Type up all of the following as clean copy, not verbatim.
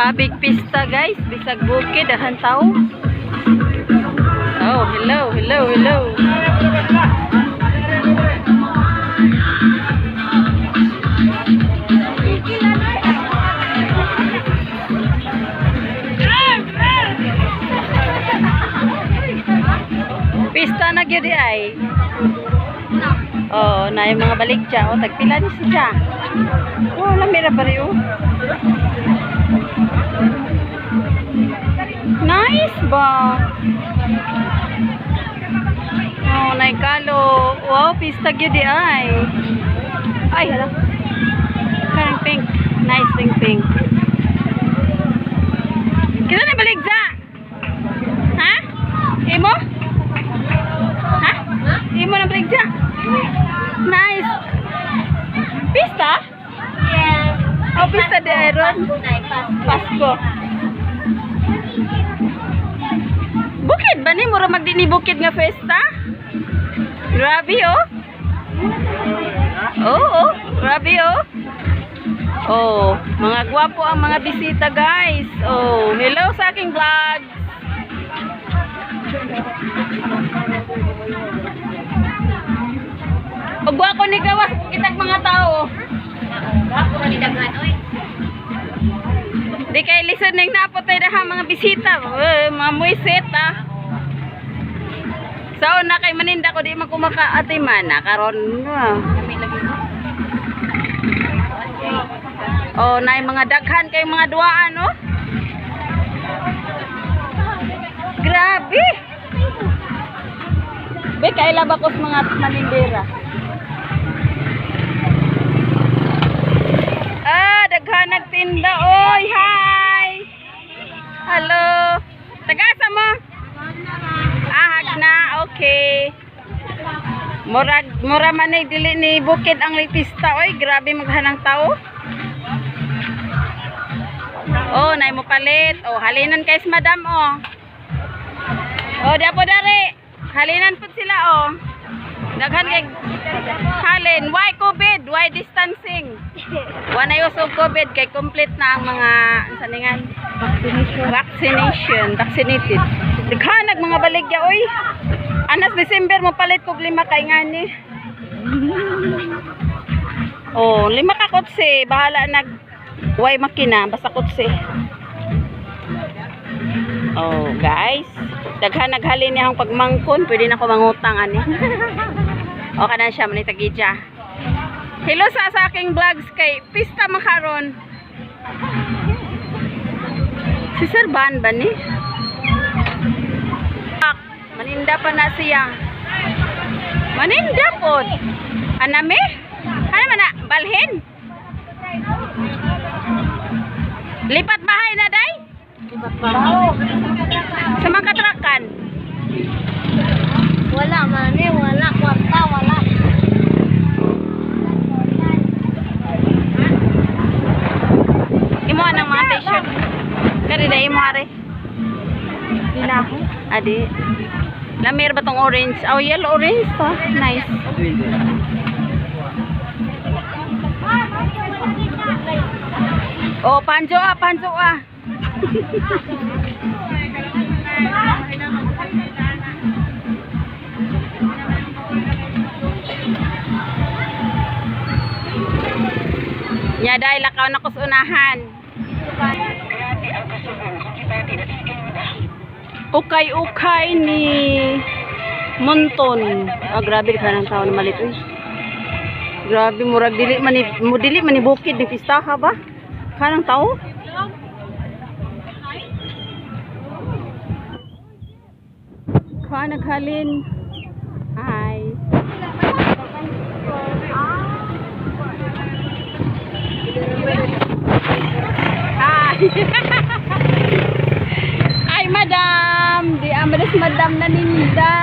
Grabe pista guys, bisag bukid dahan tao. Oh, hello, hello, hello. Pista na gyud ay. Oh, na yung mga baligya. Oh, tagpila ni siya. Oh, lamira pa rin oh. Nice ba? Oh, naikalo. Wow, pista gyud ay. Ay, hala. Karang pink. Nice pink. Kita na baligya. Ha? Imo? Ha? Imo na baligya. Nice. Pista? Yes. Oh, pista de Iron. Pasko. Bukid ba ni? Mura magdini bukid nga festa? Grabe oh. Oh. Grabe oh. Oh, mga gwapo ang mga bisita guys. Oh, hello sa aking vlog. Pagwa ko ni gawas kitag mga tao. Ako ni daghan oy. Di kay listen ning napotay daha mga bisita. Mga muiset ah. So na kay maninda ko di man kumakaati man karon. Oh, nay mga daghan kay mga duaan oh. Grabe. Be kay labakos mga manindera. Daghan nagtinda oy. Hi. Hello. Tagasa mo? Ahag na. Okay. Mura man ay dili ni bukid ang pista oy. Grabe maghanang tao. Oh, nay mo palit. Oh, halinan kay madam oh. Oh, di po dari. Halinan po sila oh. Daghan kay halin. Why COVID? Why distancing? Wala usog COVID kay complete na ang mga saningan vaccinated. Daghan mga baligya oy. Anas December mo palit kog 5 kay ngani. Oh, 5 ka kotse, bahala nag way makina basta kotse. Oh, guys, daghan naghalin niyang pagmangkon, pwede na ko mangutang ani. O kana siya man itagidya. Hello sa aking vlogs kay pista makaron. Si Sir Ban ba ni? Maninda pa na siya. Maninda po. Aname? Ano man na? Balhin? Lipat bahay na day? Lipat bahay. Sa mga katrakan? Wala man eh, wala kwarta, wala. Imo anang mga t-shirt. Kari day imo are. Dila ko. Adi. Lamir ba tong orange? Oh, yellow orange to. Nice. Oh, panjo ah. Nya dai lakaw na kusunahan. Ukay ni Monton. Grabe ka ng tao na malit. Grabe murag dili man ni bukid ni pistaha ba? Kanang tao? Kanang halin. Hi. Hi. Ay madam, di amadas madam na ninda.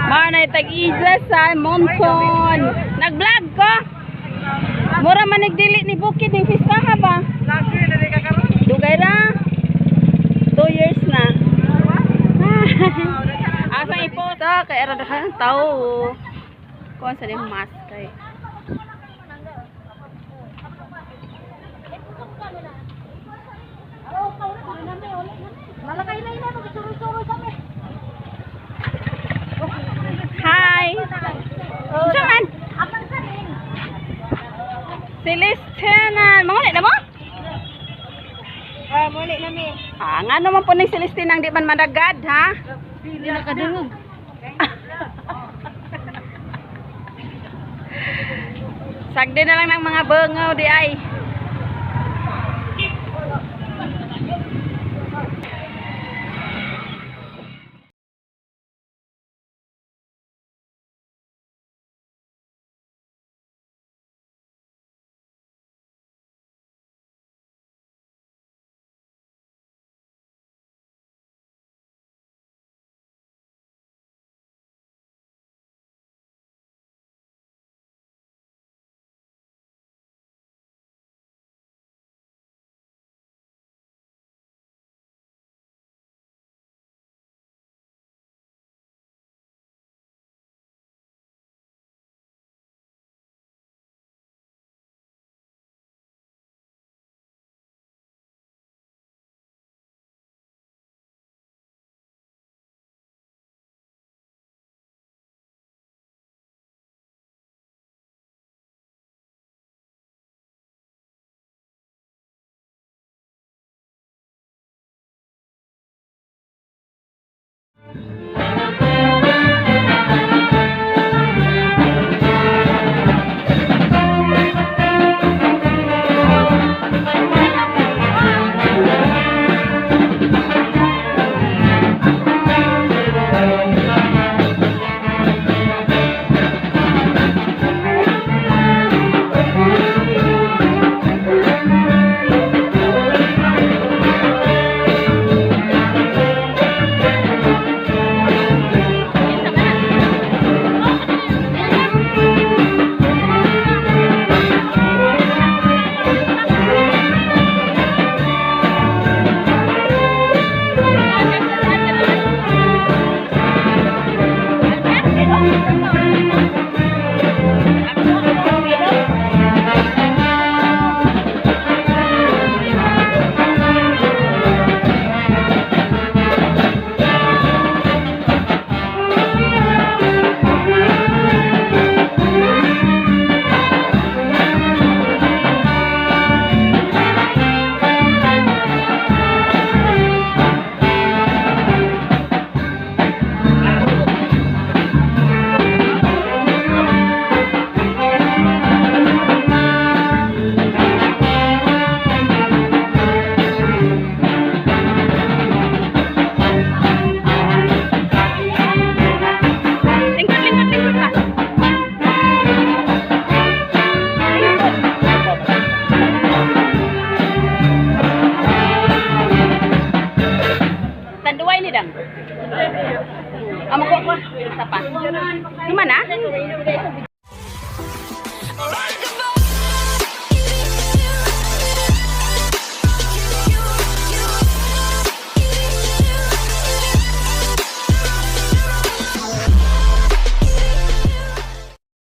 Manay tag-ija sa Monton. Nag-vlog ko. Mura man nagdili ni bukid ni pistaha ba? Dugay ra. 2 years na. Asa ipo ta kay ara dahan tao. Kuan sa ning mask kay. Malakay na ina, magsuroy-suroy kami. Hi. Saman. Aman kanin. Celestina. Mangulit na mo? Muli na mi. Nga naman po ni Celestina ang di man madagad, ha? Hindi nakadungog. Sagdi na lang ng mga bangaw di ay. dang. Amo ko. Isa pa. Gimana?